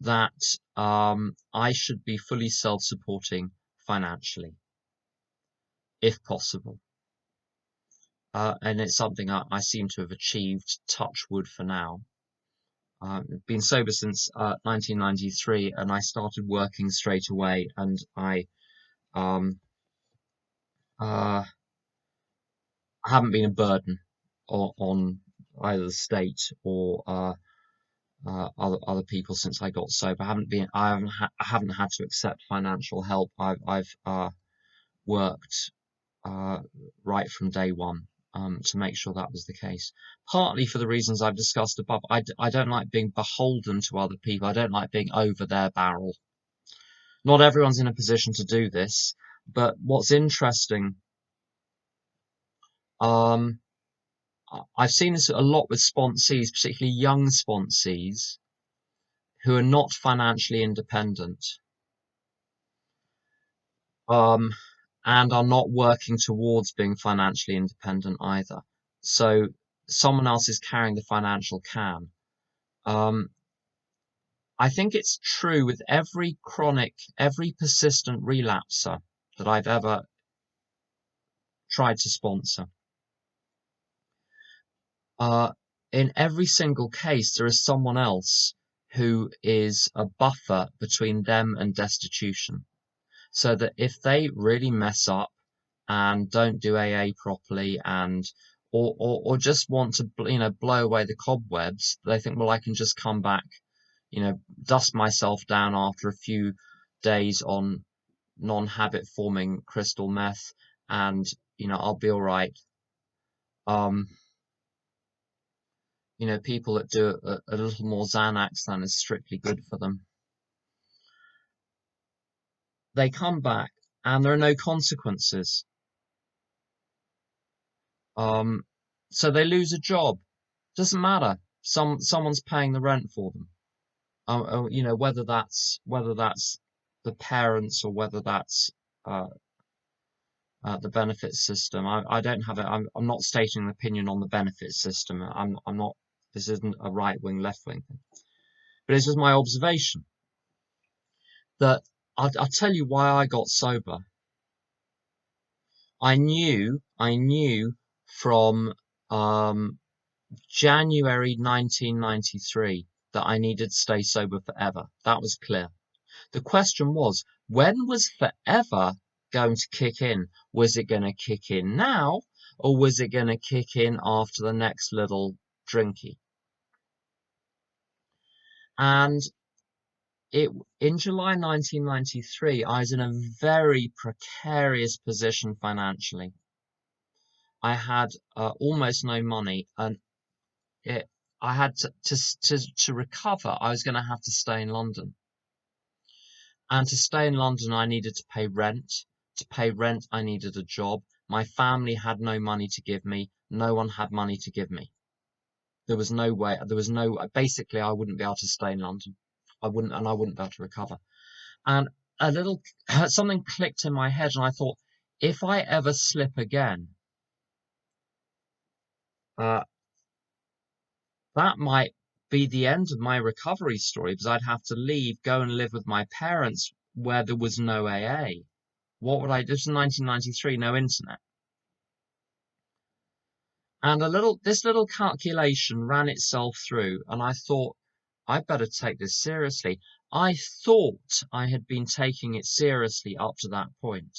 that I should be fully self-supporting financially, if possible. And it's something I seem to have achieved, touch wood, for now. I've been sober since 1993, and I started working straight away, and um, uh, I haven't been a burden on either the state or other people since I got sober. I haven't had to accept financial help. I've worked right from day one, to make sure that was the case. Partly for the reasons I've discussed above. I don't like being beholden to other people. I don't like being over their barrel. Not everyone's in a position to do this, but what's interesting, um, I've seen this a lot with sponsees, particularly young sponsees, who are not financially independent, um, and are not working towards being financially independent either. So someone else is carrying the financial can. Um, I think it's true with every persistent relapser that I've ever tried to sponsor. In every single case, there is someone else who is a buffer between them and destitution. so that if they really mess up and don't do AA properly and or just want to blow away the cobwebs, they think, well, I can just come back, dust myself down after a few days on non-habit forming crystal meth, and I'll be all right. Um, people that do a little more Xanax than is strictly good for them, they come back and there are no consequences. So they lose a job. Doesn't matter. Someone's paying the rent for them. Whether that's the parents or whether that's uh, the benefits system. I don't have it. I'm not stating an opinion on the benefits system. I'm not. This isn't a right wing, left wing thing. But it's just my observation that I'll tell you why I got sober. I knew from January 1993 that I needed to stay sober forever. That was clear. The question was, when was forever going to kick in? Was it going to kick in now, or was it going to kick in after the next little drinky? And in July 1993, I was in a very precarious position financially. I had almost no money, and I had to recover. I was going to have to stay in London. And to stay in London, I needed to pay rent. To pay rent, I needed a job. My family had no money to give me. No one had money to give me. There was no way. Basically, I wouldn't be able to stay in London. I wouldn't be able to recover. And something clicked in my head, and I thought, if I ever slip again, uh, that might be the end of my recovery story, because I'd have to go and live with my parents where there was no AA. What would I do? This was 1993, no internet. And this little calculation ran itself through, and I thought, I better take this seriously. I thought I had been taking it seriously up to that point.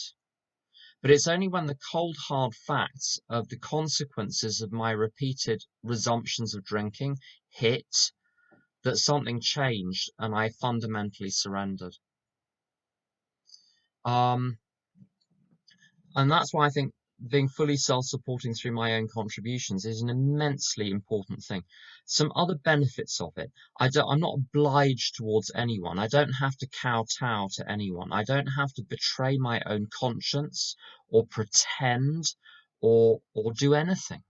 But it's only when the cold, hard facts of the consequences of my repeated resumptions of drinking hit that something changed and I fundamentally surrendered. And that's why I think being fully self-supporting through my own contributions is an immensely important thing. Some other benefits of it. I'm not obliged towards anyone. I don't have to kowtow to anyone. I don't have to betray my own conscience or pretend or do anything.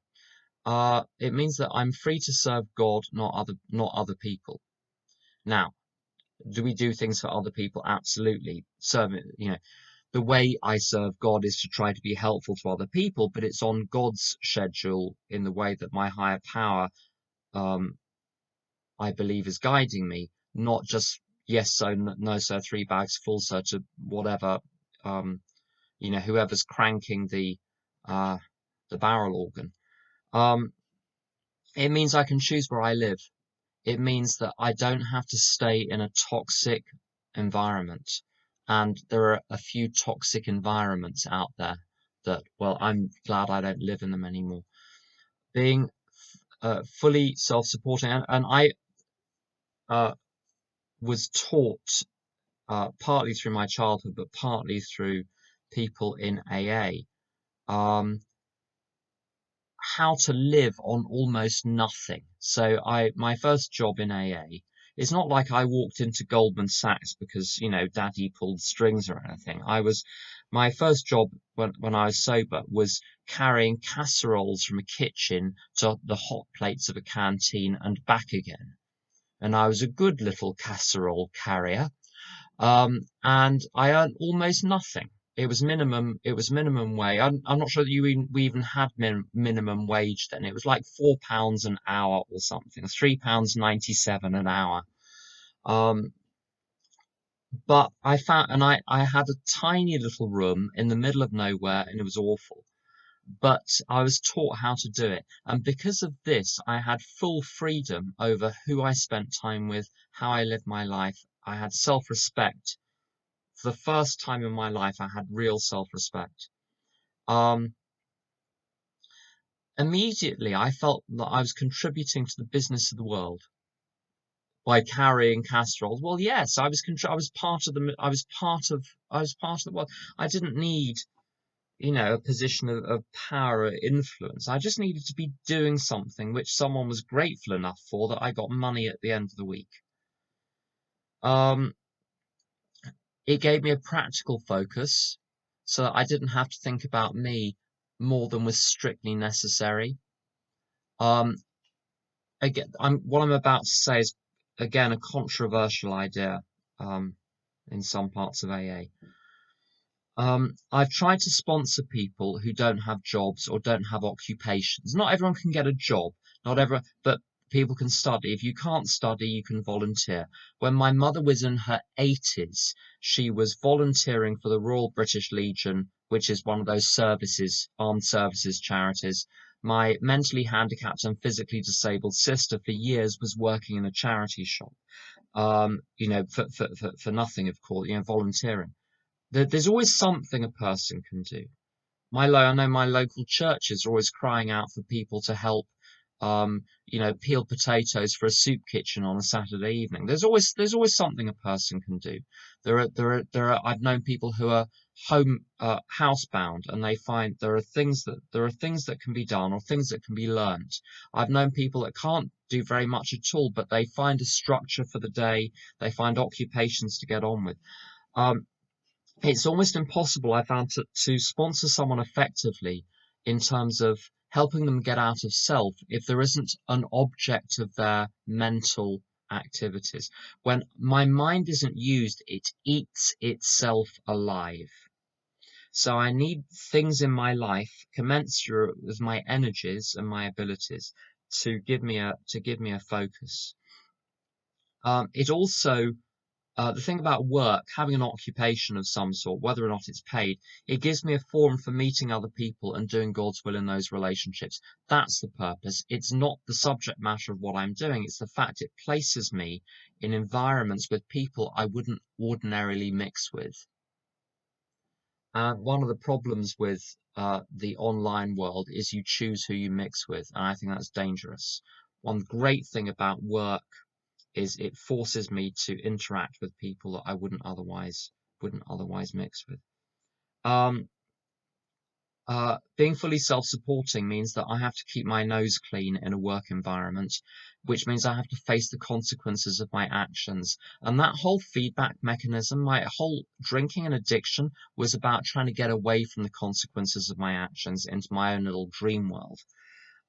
It means that I'm free to serve God, not other people. Now, do we do things for other people? Absolutely. The way I serve God is to try to be helpful to other people, but it's on God's schedule in the way that my higher power, I believe, is guiding me, not just yes, so, no, sir, 3 bags full, sir, to whatever, whoever's cranking the barrel organ. It means I can choose where I live. It means that I don't have to stay in a toxic environment. And there are a few toxic environments out there that, well, I'm glad I don't live in them anymore. Being fully self-supporting, and I was taught partly through my childhood, but partly through people in AA, how to live on almost nothing. So my first job in AA, it's not like I walked into Goldman Sachs because, daddy pulled strings or anything. My first job when I was sober was carrying casseroles from a kitchen to the hot plates of a canteen and back again. And I was a good little casserole carrier. And I earned almost nothing. It was minimum wage. I'm not sure that we even had minimum wage then. It was like £4 an hour or something, £3.97 an hour. But I found, and I had a tiny little room in the middle of nowhere, and it was awful. But I was taught how to do it. And because of this, I had full freedom over who I spent time with, how I lived my life. I had self-respect for the first time in my life, I had real self-respect. Um, Immediately, I felt that I was contributing to the business of the world by carrying casseroles. Well, yes, I was part of the. I was part of the world. I didn't need, a position of power or influence. I just needed to be doing something which someone was grateful enough for that I got money at the end of the week. Um, it gave me a practical focus so that I didn't have to think about me more than was strictly necessary. Um, what I'm about to say is again a controversial idea in some parts of AA. I've tried to sponsor people who don't have jobs or don't have occupations. Not everyone can get a job, not everyone, but people can study. If you can't study, you can volunteer. When my mother was in her 80s, she was volunteering for the Royal British Legion, which is one of those services, armed services charities. My mentally handicapped and physically disabled sister for years was working in a charity shop, for nothing, of course, volunteering. There's always something a person can do. I know my local churches are always crying out for people to help, peel potatoes for a soup kitchen on a Saturday evening. There's always something a person can do. I've known people who are housebound, and they find there are things that can be done or things that can be learned. I've known people that can't do very much at all, but they find a structure for the day. They find occupations to get on with. Um, it's almost impossible, I found, to sponsor someone effectively in terms of helping them get out of self if there isn't an object of their mental activities. When my mind isn't used, it eats itself alive. So I need things in my life commensurate with my energies and my abilities to give me a focus. It also The thing about work, having an occupation of some sort, whether or not it's paid, it gives me a forum for meeting other people and doing God's will in those relationships. That's the purpose. It's not the subject matter of what I'm doing. It's the fact it places me in environments with people I wouldn't ordinarily mix with. One of the problems with the online world is you choose who you mix with, and I think that's dangerous. One great thing about work is it forces me to interact with people that I wouldn't otherwise mix with. Um, Being fully self-supporting means that I have to keep my nose clean in a work environment, which means I have to face the consequences of my actions. And that whole feedback mechanism, my whole drinking and addiction was about trying to get away from the consequences of my actions into my own little dream world.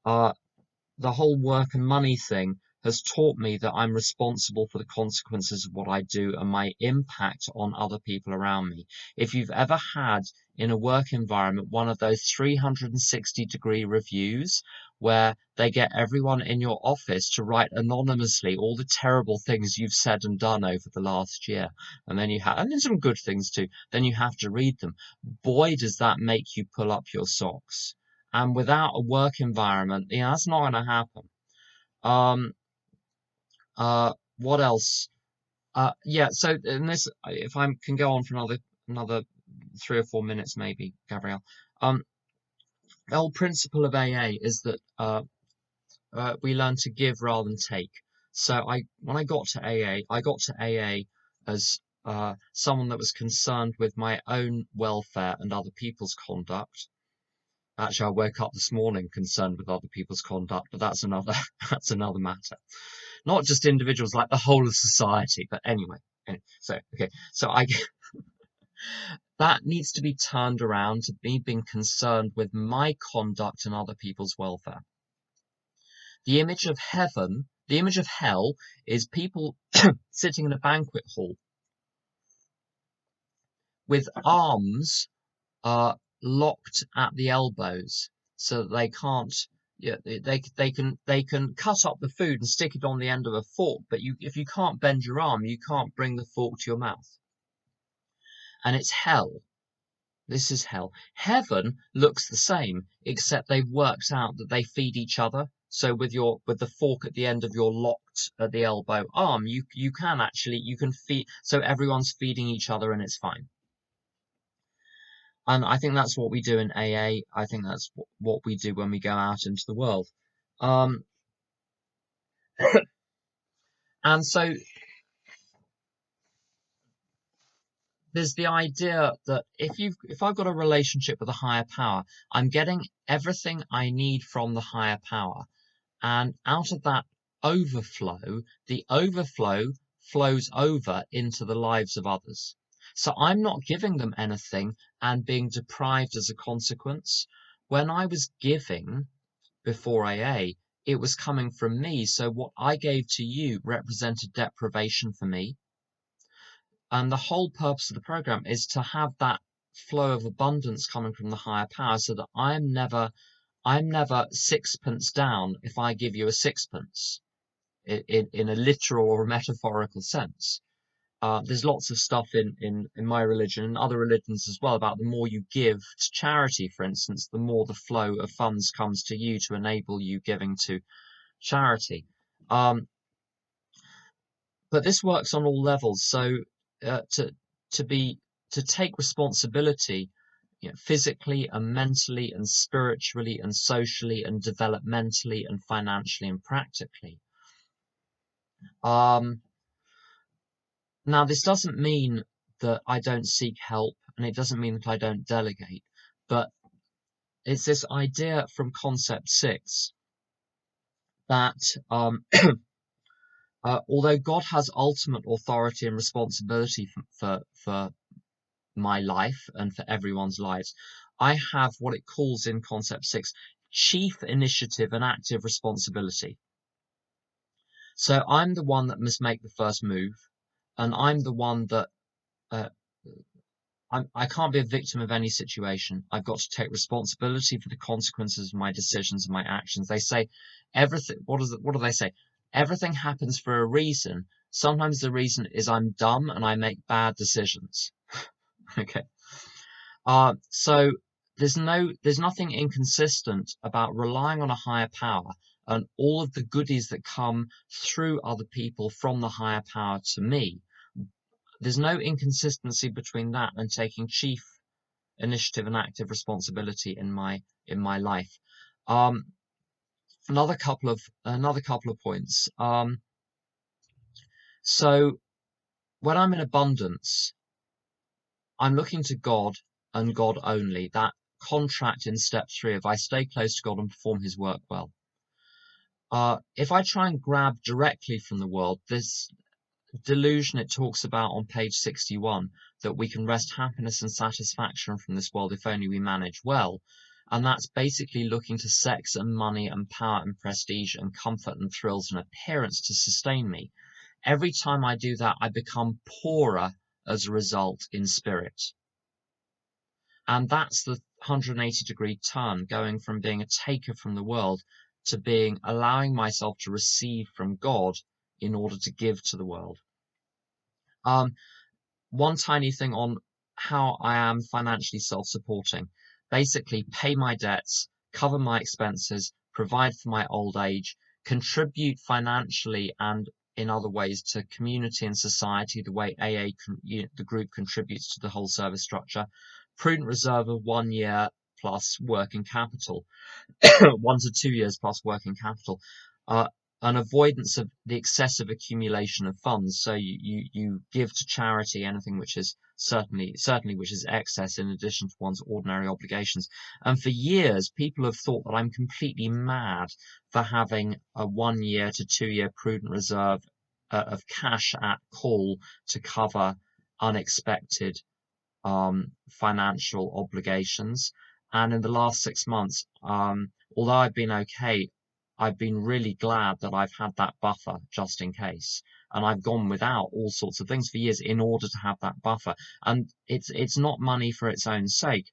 The whole work and money thing has taught me that I'm responsible for the consequences of what I do and my impact on other people around me. If you've ever had in a work environment one of those 360-degree reviews where they get everyone in your office to write anonymously all the terrible things you've said and done over the last year, and there's some good things too, then you have to read them. Boy, does that make you pull up your socks. And without a work environment, that's not going to happen. Um, what else? Yeah. So, if I can go on for another 3 or 4 minutes, maybe, Gabrielle. The whole principle of AA is that we learn to give rather than take. So, when I got to AA, I got to AA as someone that was concerned with my own welfare and other people's conduct. Actually, I woke up this morning concerned with other people's conduct, but that's another that's another matter. Not just individuals, like the whole of society. But anyway, so okay, so I that needs to be turned around to me being concerned with my conduct and other people's welfare. The image of hell is people sitting in a banquet hall with arms locked at the elbows so that they can't. Yeah, they can cut up the food and stick it on the end of a fork, but if you can't bend your arm, you can't bring the fork to your mouth. And it's hell. This is hell. Heaven looks the same, except they've worked out that they feed each other. So with the fork at the end of your locked at the elbow arm, you can actually you can feed, so everyone's feeding each other and it's fine. And I think that's what we do in AA. I think that's what we do when we go out into the world. Um, and so there's the idea that if I've got a relationship with a higher power, I'm getting everything I need from the higher power. And out of that overflow, the overflow flows over into the lives of others. So I'm not giving them anything and being deprived as a consequence. When I was giving before AA, it was coming from me. So what I gave to you represented deprivation for me. And the whole purpose of the program is to have that flow of abundance coming from the higher power so that I'm never sixpence down if I give you a sixpence in a literal or a metaphorical sense. There's lots of stuff in my religion and other religions as well about the more you give to charity, for instance, the more the flow of funds comes to you to enable you giving to charity. But this works on all levels. So uh, to to be to take responsibility, physically and mentally and spiritually and socially and developmentally and financially and practically. Um, Now, this doesn't mean that I don't seek help, and it doesn't mean that I don't delegate, but it's this idea from concept 6 that although God has ultimate authority and responsibility for my life and for everyone's lives, I have what it calls in concept 6 chief initiative and active responsibility. So I'm the one that must make the first move, and I'm the one that uh, I can't be a victim of any situation. I've got to take responsibility for the consequences of my decisions and my actions. They say everything. What do they say? Everything happens for a reason. Sometimes the reason is I'm dumb and I make bad decisions. Okay. So there's nothing inconsistent about relying on a higher power and all of the goodies that come through other people from the higher power to me. There's no inconsistency between that and taking chief initiative and active responsibility in my life. Um, another couple of points. So when I'm in abundance, I'm looking to God and God only. That contract in step 3 if I stay close to God and perform His work well. If I try and grab directly from the world, this delusion it talks about on page 61 that we can wrest happiness and satisfaction from this world if only we manage well. And that's basically looking to sex and money and power and prestige and comfort and thrills and appearance to sustain me. Every time I do that, I become poorer as a result in spirit. And that's the 180-degree turn, going from being a taker from the world to being allowing myself to receive from God in order to give to the world. One tiny thing on how I am financially self-supporting. Basically, pay my debts, cover my expenses, provide for my old age, contribute financially and in other ways to community and society, the way the group contributes to the whole service structure. Prudent reserve of 1 year plus working capital, 1 to 2 years plus working capital. Uh, an avoidance of the excessive accumulation of funds. So you give to charity anything which is certainly which is excess in addition to one's ordinary obligations. And for years, people have thought that I'm completely mad for having a 1 year to 2 year prudent reserve of cash at call to cover unexpected financial obligations. And in the last 6 months, although I've been okay, I've been really glad that I've had that buffer just in case. And I've gone without all sorts of things for years in order to have that buffer. And it's not money for its own sake.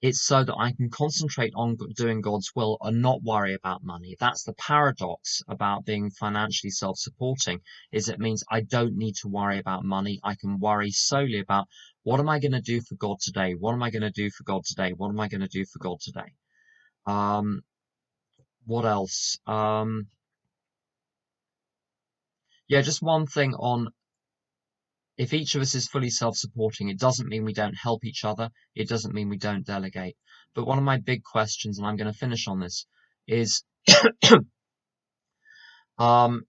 It's so that I can concentrate on doing God's will and not worry about money. That's the paradox about being financially self-supporting, is it means I don't need to worry about money. I can worry solely about what am I going to do for God today? What am I going to do for God today? What am I going to do for God today? Um, What else? Yeah, just one thing on if each of us is fully self-supporting, it doesn't mean we don't help each other. It doesn't mean we don't delegate. But one of my big questions, and I'm going to finish on this, is um,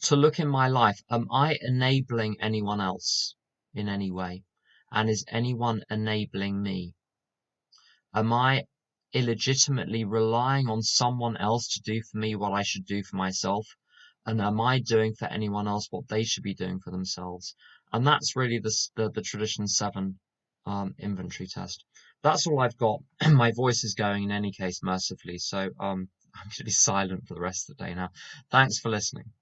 to look in my life. Am I enabling anyone else in any way? And is anyone enabling me? Am I illegitimately relying on someone else to do for me what I should do for myself? And am I doing for anyone else what they should be doing for themselves? And that's really the tradition 7 inventory test. That's all I've got. My voice is going in any case, mercifully. So I'm going to be silent for the rest of the day now. Thanks for listening.